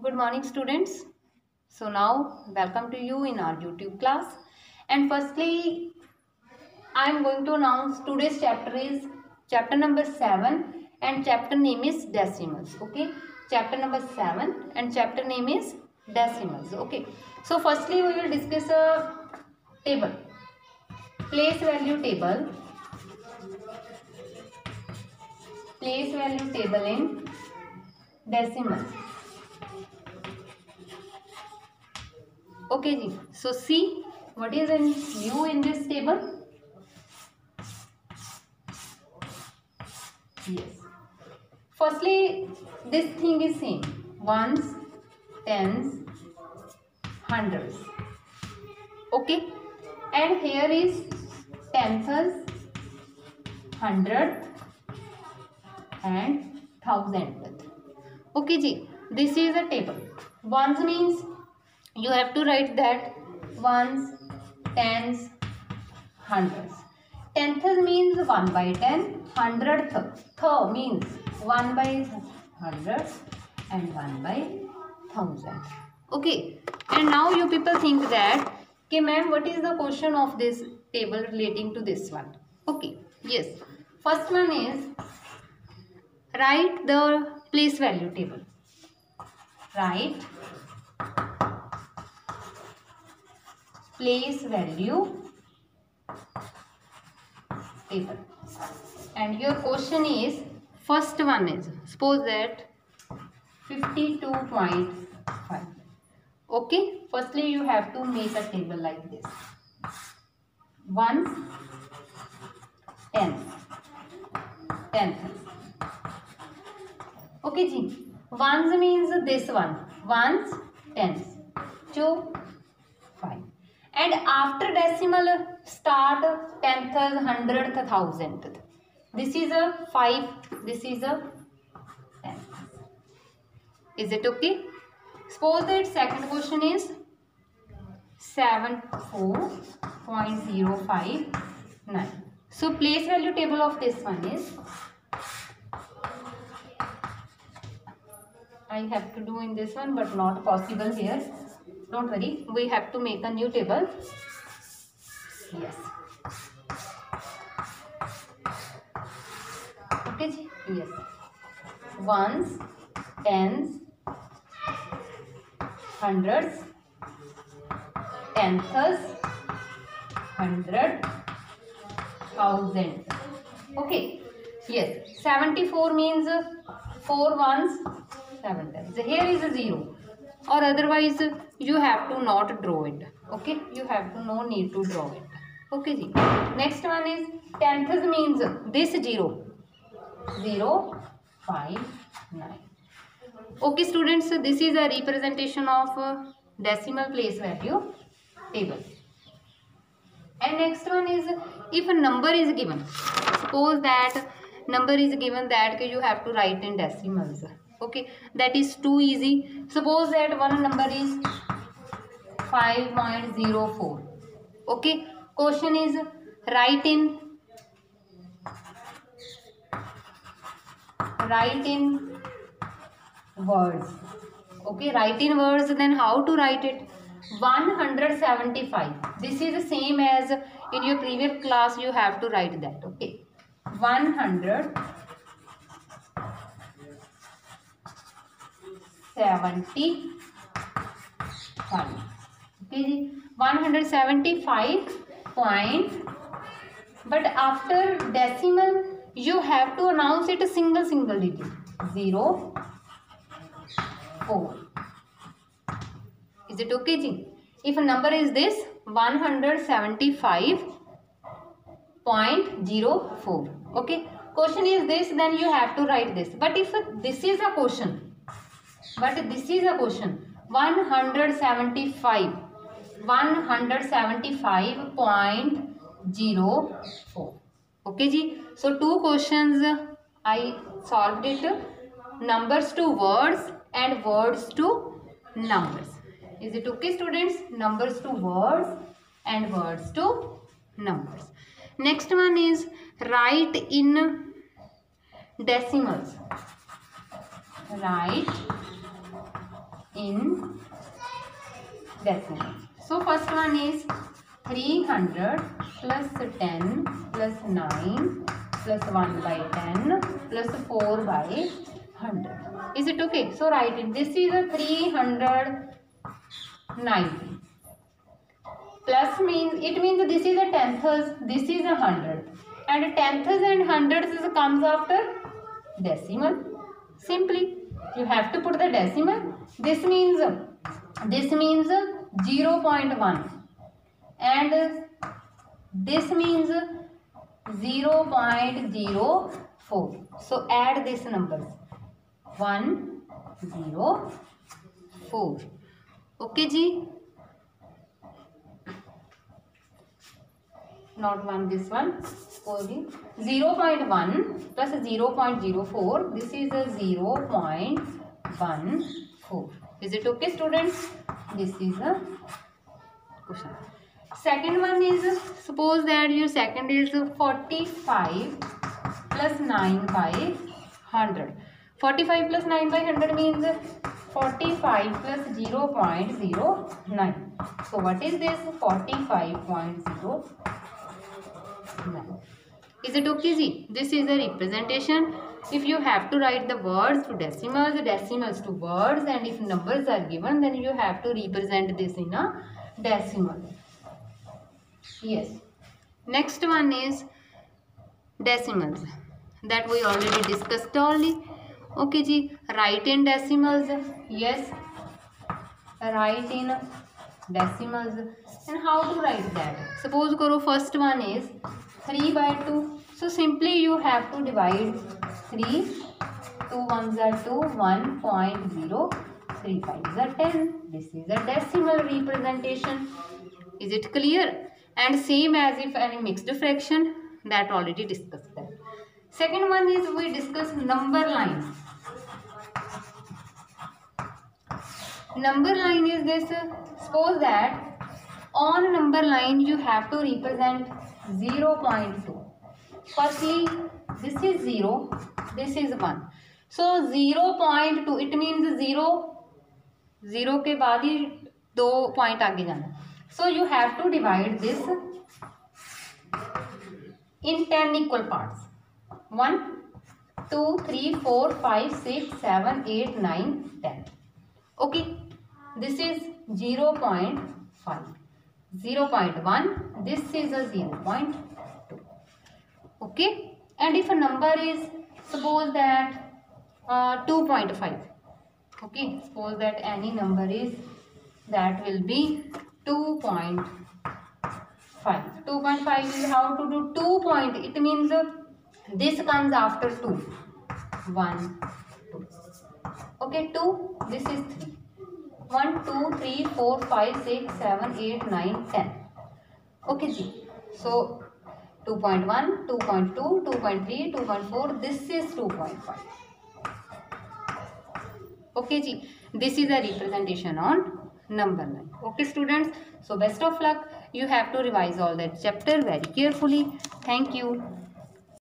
Good morning, students. So now welcome to you in our YouTube class. And firstly, I am going to announce today's chapter is chapter number 7 and chapter name is decimals. Okay, chapter number 7 and chapter name is decimals. Okay, so firstly we will discuss a table, place value table, in decimal. Okay, ji. So see what is in new in this table. Yes. Firstly, this thing is same. Ones, tens, hundreds. Okay. And here is tenths, hundred and thousandth. Okay, ji. This is a table. Ones means you have to write that ones, tens, hundreds. Tenth means 1 by 10. Hundredth means 1 by 100 and 1 by 1000. Okay. And now you people think that, okay ma'am, what is the question of this table relating to this one? Okay. Yes. First one is write the place value table. Write place value table. And your question is, first one is, suppose that 52.5. Okay, firstly you have to make a table like this. Ones, tens, tenths. Okay, ji. Ones means this one. Ones, tens. 2, 5. And after decimal start tenth, hundredth, thousandth. This is a 5. This is a 10. Is it okay? Suppose that second question is 74.059. So place value table of this one is, I have to do in this one but not possible here. Don't worry, we have to make a new table. Yes. Okay, yes. Ones, tens, hundreds, tenths, hundred, thousand. Okay. Yes. 74 means 4 ones, 7 tens. Here is a 0. Or otherwise you have to not draw it. Okay. You have to no need to draw it. Okay. Ji. Next one is tenths means this 0. 0, 5, 9. Okay students, so this is a representation of decimal place value table. And next one is, if a number is given, suppose that number is given that you have to write in decimals. Okay, that is too easy. Suppose that one number is 5.04. Okay, question is write in words. Okay, write in words. Then how to write it? 175. This is the same as in your previous class. You have to write that. Okay, 175. Okay, 175 point. But after decimal, you have to announce it a single digit. 0, 4. Is it okay, ji? If a number is this 175.04. Okay. Question is this, then you have to write this. But if this is a question, 175.04. Okay, ji. So two questions I solved it. Numbers to words and words to numbers. Is it okay, students? Numbers to words and words to numbers. Next one is write in decimals. Write in decimal. So first one is 300 plus 10 plus 9 plus 1 by 10 plus 4 by 100. Is it okay? So write it. This is a 390. Plus means, it means this is a tenths, this is a hundred. And tenths and hundreds comes after decimal. Simply, you have to put the decimal. This means 0.1. And this means 0.04. So add these numbers. 1, 0, 4. Okay, ji. Not one, this one. 0.1 plus 0.04. This is a 0.14. Is it okay, students? This is a question. Second one is, suppose that your second is 45 plus 9 by 100. 45 plus 9 by 100 means 45 plus 0.09. So what is this? 45.09. Is it okay, ji? This is a representation. If you have to write the words to decimals, decimals to words, and if numbers are given, then you have to represent this in a decimal. Yes. Next one is decimals. That we already discussed only. Okay, ji. Write in decimals. Yes. Write in decimals. And how to write that? Suppose karo first one is 3 by 2. So simply you have to divide 3. 2 ones are 2. 1.0. 3 5s are 10. This is a decimal representation. Is it clear? And same as if any mixed fraction, that already discussed that. Second one is we discuss number line. Number line is this. Suppose that on number line you have to represent 0.2. Firstly, this is 0, this is 1. So 0.2, it means 0 के बाद ही 2 point आगे जाना. So you have to divide this in 10 equal parts. 1, 2, 3, 4, 5, 6, 7, 8, 9, 10. Okay. This is 0.5. 0.1. This is a 0.2. Okay. And if a number is, suppose that 2.5. Okay. Suppose that any number is, that will be 2.5. 2.5 is how to do 2 point. It means this comes after 2. 1, 2. Okay, 2. This is 3. 1, 2, 3, 4, 5, 6, 7, 8, 9, 10. Okay, ji. So 2.1, 2.2, 2.3, 2.4. This is 2.5. Okay, ji. This is a representation on number line. Okay, students. So best of luck. You have to revise all that chapter very carefully. Thank you.